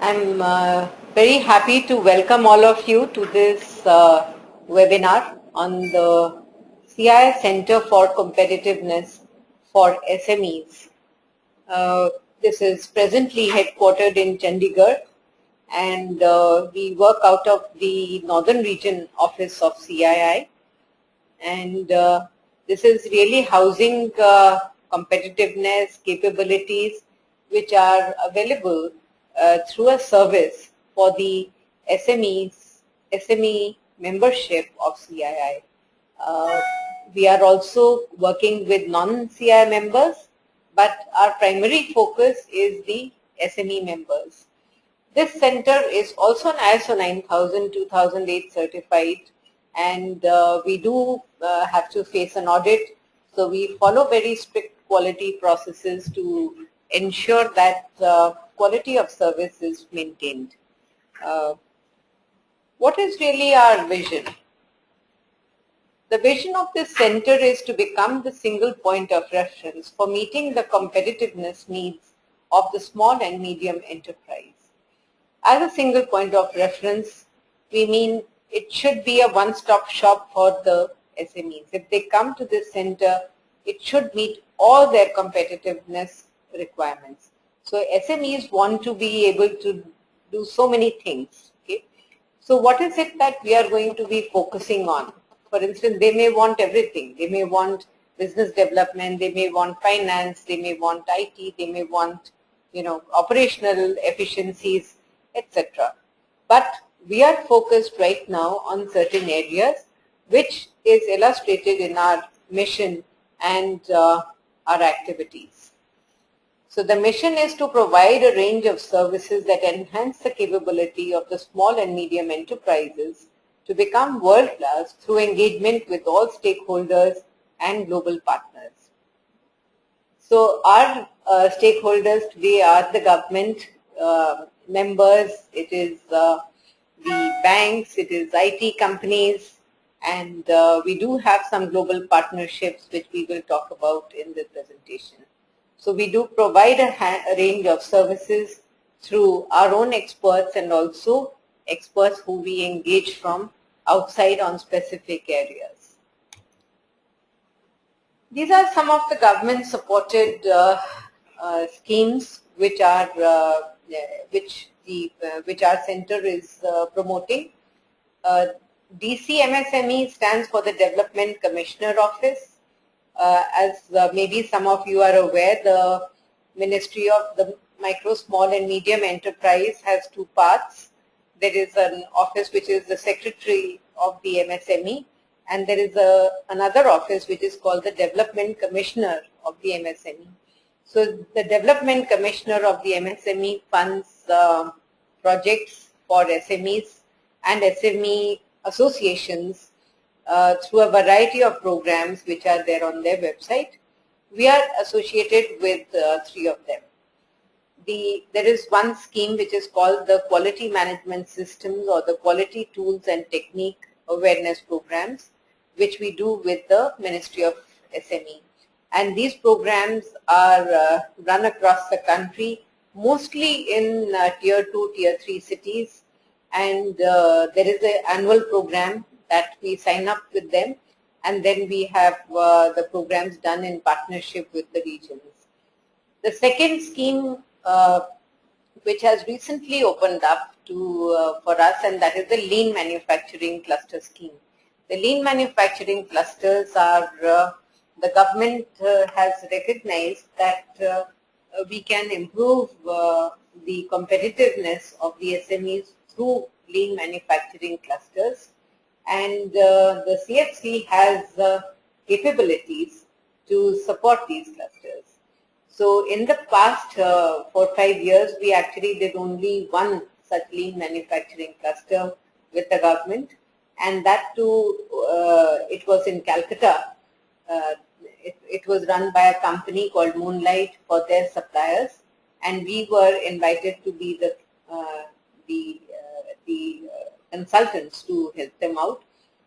I'm very happy to welcome all of you to this webinar on the CII Center for Competitiveness for SMEs. This is presently headquartered in Chandigarh, and we work out of the Northern Region Office of CII, and this is really housing competitiveness capabilities which are available through a service for the SME membership of CII. We are also working with non-CII members, but our primary focus is the SME members. This center is also an ISO 9000-2008 certified, and we do have to face an audit. So we follow very strict quality processes to ensure that quality of service is maintained. What is really our vision? The vision of this center is to become the single point of reference for meeting the competitiveness needs of the small and medium enterprise. As a single point of reference, we mean it should be a one-stop shop for the SMEs. If they come to this center, it should meet all their competitiveness requirements. So SMEs want to be able to do so many things. Okay? So what is it that we are going to be focusing on? For instance, they may want everything. They may want business development, they may want finance, they may want IT, they may want, operational efficiencies, etc. But we are focused right now on certain areas which is illustrated in our mission and our activities. So the mission is to provide a range of services that enhance the capability of the small and medium enterprises to become world-class through engagement with all stakeholders and global partners. So our stakeholders today are the government members, it is the banks, it is IT companies, and we do have some global partnerships which we will talk about in the presentation. So we do provide a range of services through our own experts and also experts who we engage from outside on specific areas. These are some of the government supported schemes which our center is promoting. DCMSME stands for the Development Commissioner Office. As maybe some of you are aware, the Ministry of the Micro, Small and Medium Enterprise has two parts. There is an office which is the Secretary of the MSME, and there is another office which is called the Development Commissioner of the MSME. So the Development Commissioner of the MSME funds projects for SMEs and SME associations through a variety of programs which are there on their website. We are associated with three of them. There is one scheme which is called the Quality Management Systems or the Quality Tools and Technique Awareness Programs, which we do with the Ministry of SME. And these programs are run across the country, mostly in Tier 2, Tier 3 cities. And there is an annual program that we sign up with them, and then we have the programs done in partnership with the regions. The second scheme which has recently opened up for us, and that is the Lean Manufacturing Cluster Scheme. The Lean Manufacturing Clusters are, the government has recognized that we can improve the competitiveness of the SMEs through Lean Manufacturing Clusters, and the CFC has capabilities to support these clusters. So in the past 4 or 5 years, we actually did only one such lean manufacturing cluster with the government, and that too, it was in Calcutta. It was run by a company called Moonlight for their suppliers, and we were invited to be the consultants to help them out.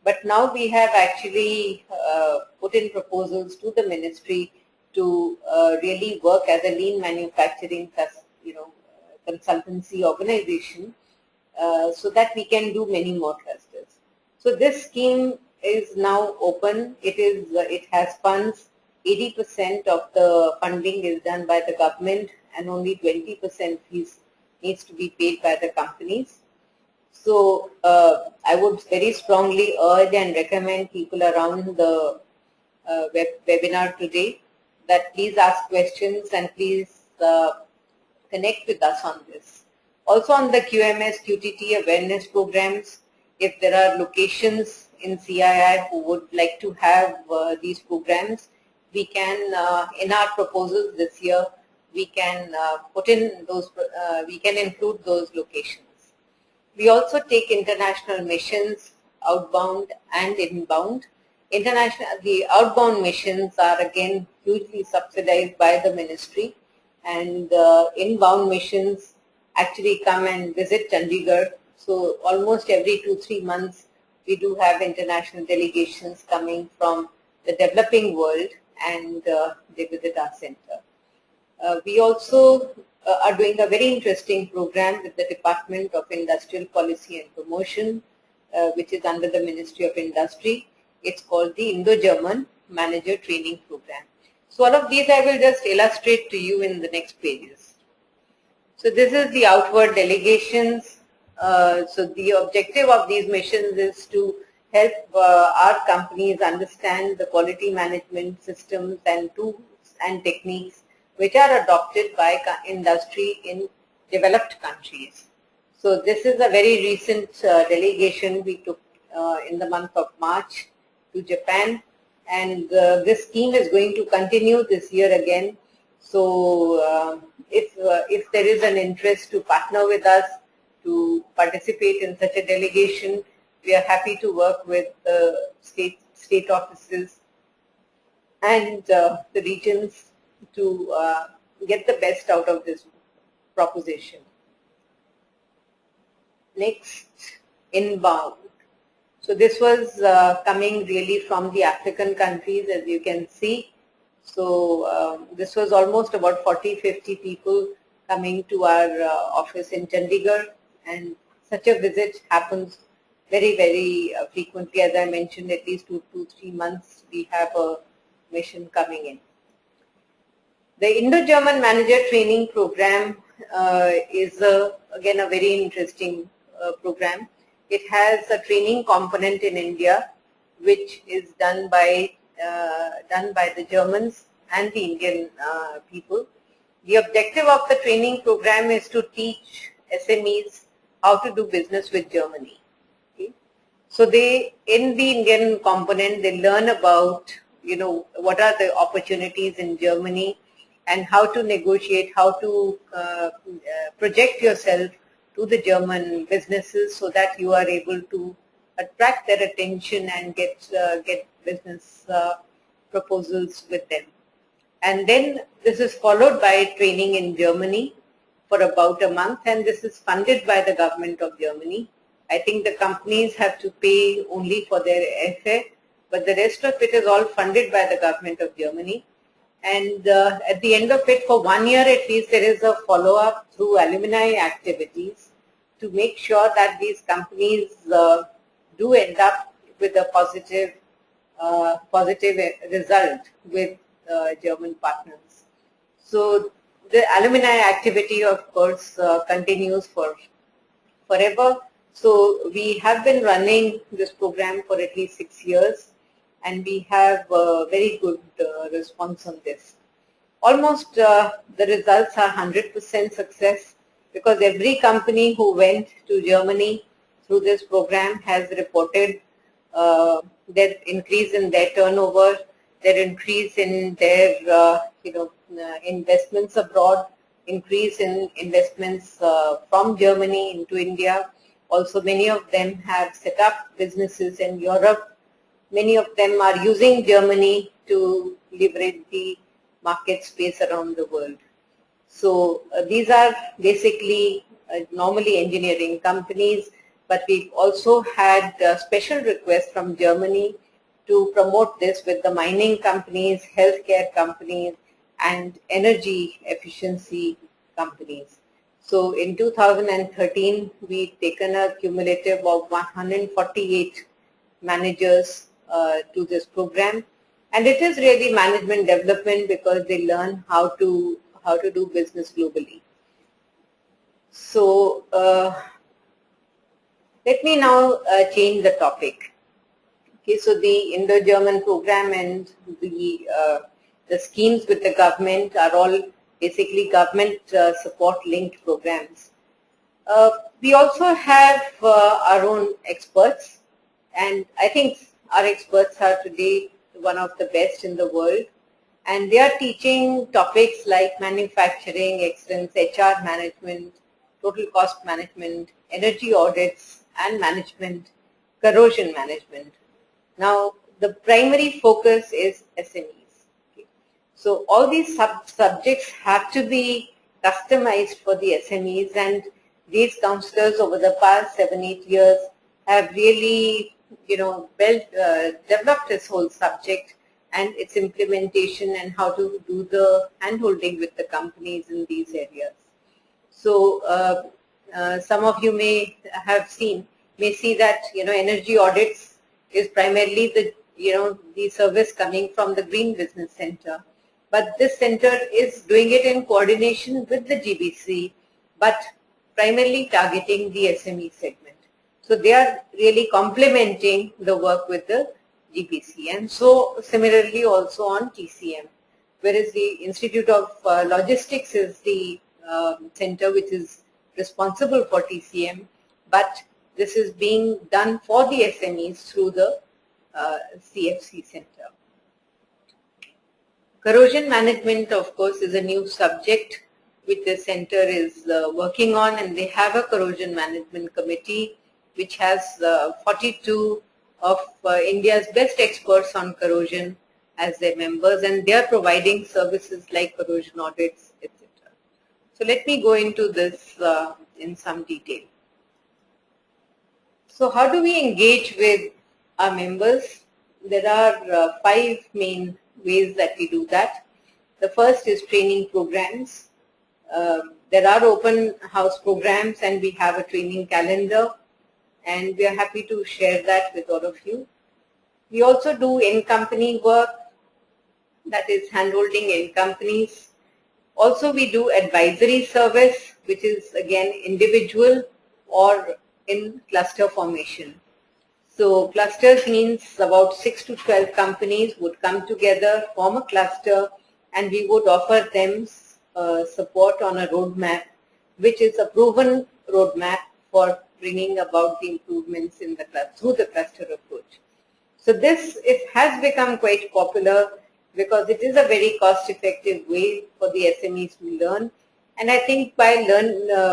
But now we have actually put in proposals to the ministry to really work as a lean manufacturing consultancy organization so that we can do many more clusters. So this scheme is now open. It has funds. 80% of the funding is done by the government and only 20% fees needs to be paid by the companies. So I would very strongly urge and recommend people around the webinar today that please ask questions and please connect with us on this. Also on the QMS, QTT awareness programs, if there are locations in CII who would like to have these programs, we can, in our proposals this year, we can put in those, we can include those locations. We also take international missions, outbound and inbound. The outbound missions are again hugely subsidized by the ministry, and inbound missions actually come and visit Chandigarh. So almost every 2-3 months we do have international delegations coming from the developing world, and they visit our center. We also are doing a very interesting program with the Department of Industrial Policy and Promotion, which is under the Ministry of Industry. It's called the Indo-German Manager Training Program. So all of these I will just illustrate to you in the next pages. So this is the outward delegations. So the objective of these missions is to help our companies understand the quality management systems and tools and techniques which are adopted by industry in developed countries. So this is a very recent delegation we took in the month of March to Japan, and this scheme is going to continue this year again. So if there is an interest to partner with us to participate in such a delegation, we are happy to work with state offices and the regions to get the best out of this proposition. Next, inbound. So this was coming really from the African countries, as you can see. So this was almost about 40-50 people coming to our office in Chandigarh, and such a visit happens very, very frequently. As I mentioned, at least 2-3 months we have a mission coming in. The Indo-German Manager Training Program is again a very interesting program. It has a training component in India, which is done by the Germans and the Indian people. The objective of the training program is to teach SMEs how to do business with Germany. Okay? So they, in the Indian component, they learn about, what are the opportunities in Germany and how to negotiate, how to project yourself to the German businesses so that you are able to attract their attention and get business proposals with them. And then this is followed by training in Germany for about a month, and this is funded by the government of Germany. I think the companies have to pay only for their airfare, but the rest of it is all funded by the government of Germany. And at the end of it, for 1 year at least, there is a follow-up through alumni activities to make sure that these companies do end up with a positive result with German partners. So the alumni activity, of course, continues forever. So we have been running this program for at least 6 years, and we have a very good response on this. Almost the results are 100% success, because every company who went to Germany through this program has reported their increase in their turnover, their increase in their investments abroad, increase in investments from Germany into India. Also, many of them have set up businesses in Europe. Many of them are using Germany to leverage the market space around the world. So these are basically normally engineering companies, but we've also had special requests from Germany to promote this with the mining companies, healthcare companies, and energy efficiency companies. So in 2013, we've taken a cumulative of 148 managers to this program, and it is really management development because they learn how to do business globally. So let me now change the topic. Okay, so the Indo-German program and the schemes with the government are all basically government support-linked programs. We also have our own experts, and I think our experts are today one of the best in the world, and they are teaching topics like manufacturing excellence, HR management, total cost management, energy audits and management, corrosion management. Now, the primary focus is SMEs. Okay. So all these subjects have to be customized for the SMEs, and these counselors over the past 7-8 years have really, developed this whole subject and its implementation and how to do the hand-holding with the companies in these areas. So some of you may see that, energy audits is primarily the service coming from the Green Business Center. But this center is doing it in coordination with the GBC, but primarily targeting the SME segment. So they are really complementing the work with the GBC, and so similarly also on TCM, whereas the Institute of Logistics is the center which is responsible for TCM, but this is being done for the SMEs through the CFC center. Corrosion management, of course, is a new subject which the center is working on, and they have a corrosion management committee which has 42 of India's best experts on corrosion as their members, and they are providing services like corrosion audits, etc. So let me go into this in some detail. So how do we engage with our members? There are 5 main ways that we do that. The first is training programs. There are open house programs, and we have a training calendar, and we are happy to share that with all of you. We also do in-company work, that is hand-holding in companies. Also, we do advisory service, which is again individual or in cluster formation. So clusters means about 6 to 12 companies would come together, form a cluster, and we would offer them support on a roadmap, which is a proven roadmap for bringing about the improvements in the cluster through the cluster approach. So it has become quite popular because it is a very cost-effective way for the SMEs to learn, and I think by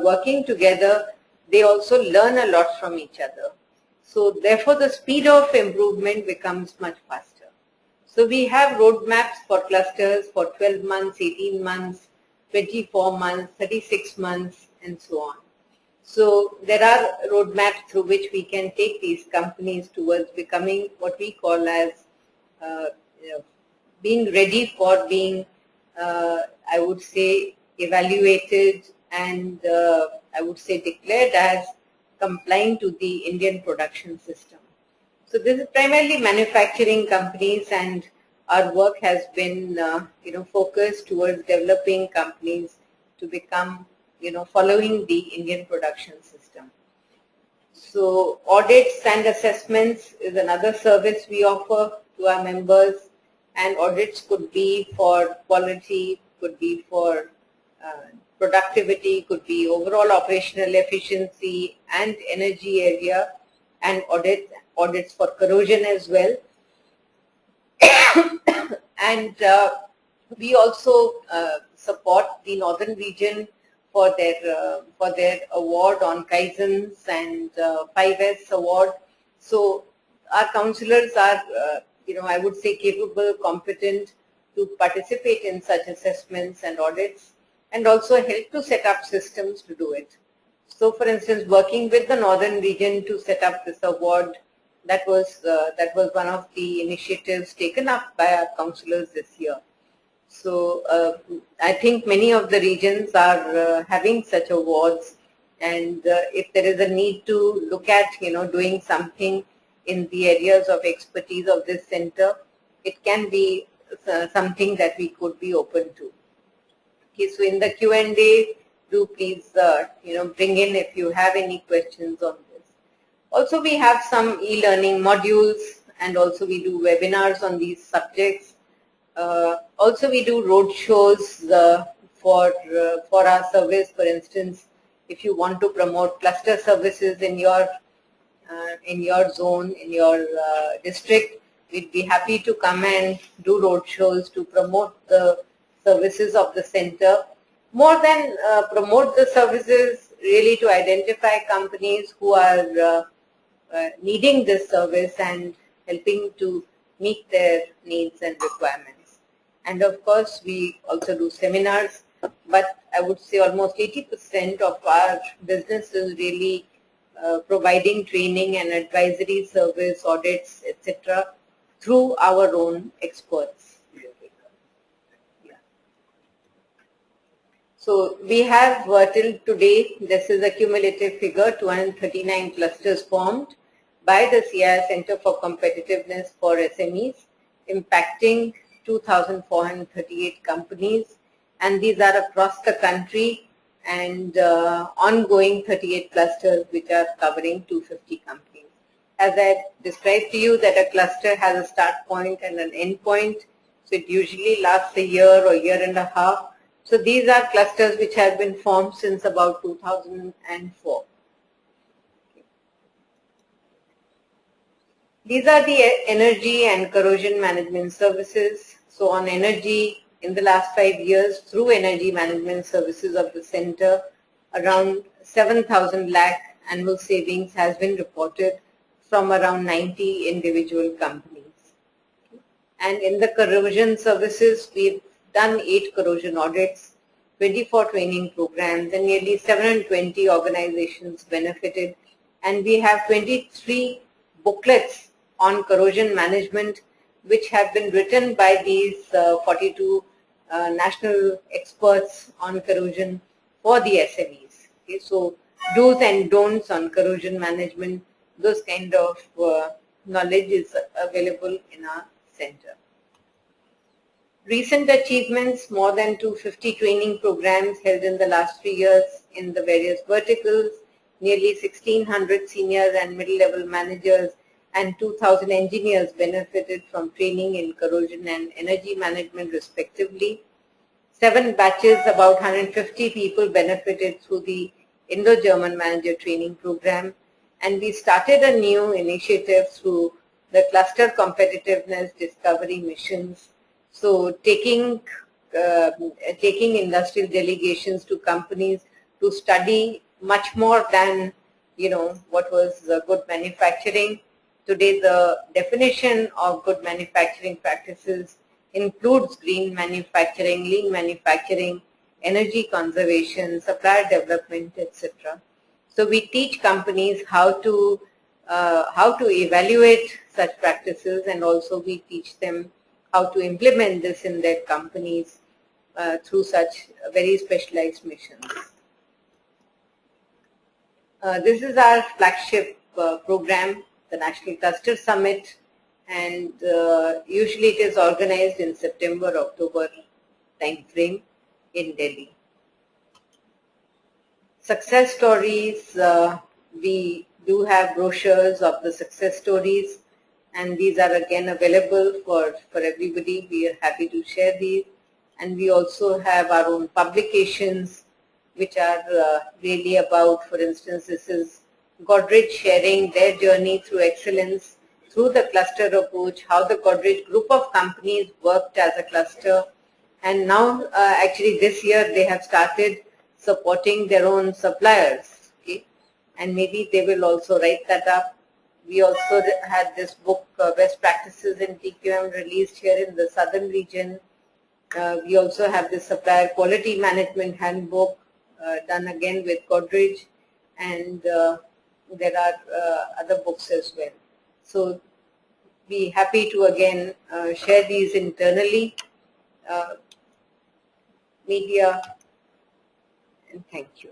working together, they also learn a lot from each other. So therefore, the speed of improvement becomes much faster. So we have roadmaps for clusters for 12 months, 18 months, 24 months, 36 months, and so on. So there are roadmaps through which we can take these companies towards becoming what we call as being ready for being, I would say, evaluated and I would say declared as complying to the Indian production system. So this is primarily manufacturing companies, and our work has been focused towards developing companies to become following the Indian production system. So audits and assessments is another service we offer to our members, and audits could be for quality, could be for productivity, could be overall operational efficiency and energy area, and audits for corrosion as well. And we also support the Northern region for their award on Kaizens and 5S award. So our counselors are, I would say, capable, competent to participate in such assessments and audits, and also help to set up systems to do it. So, for instance, working with the Northern region to set up this award, that was one of the initiatives taken up by our counselors this year. So I think many of the regions are having such awards, and if there is a need to look at, doing something in the areas of expertise of this center, it can be something that we could be open to. Okay, so in the Q&A, do please, bring in if you have any questions on this. Also, we have some e-learning modules, and also we do webinars on these subjects. Also, we do road shows for our service. For instance, if you want to promote cluster services in your zone, in your district, we'd be happy to come and do road shows to promote the services of the center. More than promote the services, really to identify companies who are needing this service and helping to meet their needs and requirements. And of course, we also do seminars, but I would say almost 80% of our business is really providing training and advisory service, audits, etc., through our own experts. Yeah. So we have till today, this is a cumulative figure, 239 clusters formed by the CII Center for Competitiveness for SMEs, impacting 2,438 companies, and these are across the country, and ongoing 38 clusters which are covering 250 companies. As I described to you that a cluster has a start point and an end point, so it usually lasts a year or year and a half. So these are clusters which have been formed since about 2004. These are the energy and corrosion management services. So on energy, in the last 5 years, through energy management services of the center, around 7,000 lakh annual savings has been reported from around 90 individual companies. And in the corrosion services, we've done 8 corrosion audits, 24 training programs, and nearly 720 organizations benefited. And we have 23 booklets on corrosion management, which have been written by these 42 national experts on corrosion for the SMEs. Okay, so do's and don'ts on corrosion management, those kind of knowledge is available in our center. Recent achievements, more than 250 training programs held in the last 3 years in the various verticals, nearly 1,600 senior and middle-level managers and 2,000 engineers benefited from training in corrosion and energy management respectively. 7 batches, about 150 people benefited through the Indo-German Manager Training Program, and we started a new initiative through the Cluster Competitiveness Discovery Missions. So taking industrial delegations to companies to study much more than what was good manufacturing. Today, the definition of good manufacturing practices includes green manufacturing, lean manufacturing, energy conservation, supplier development, etc. So we teach companies how to evaluate such practices, and also we teach them how to implement this in their companies through such very specialized missions. This is our flagship program, the National Cluster Summit, and usually it is organized in September-October time frame in Delhi. Success stories, we do have brochures of the success stories, and these are again available for everybody. We are happy to share these, and we also have our own publications which are really about, for instance, this is Godrej sharing their journey through excellence through the cluster approach, how the Godrej group of companies worked as a cluster, and now actually this year they have started supporting their own suppliers, okay, and maybe they will also write that up. We also had this book, Best Practices in TQM, released here in the southern region. We also have the Supplier Quality Management Handbook, done again with Godrej, and there are other books as well. So be happy to again share these internally. media. And thank you.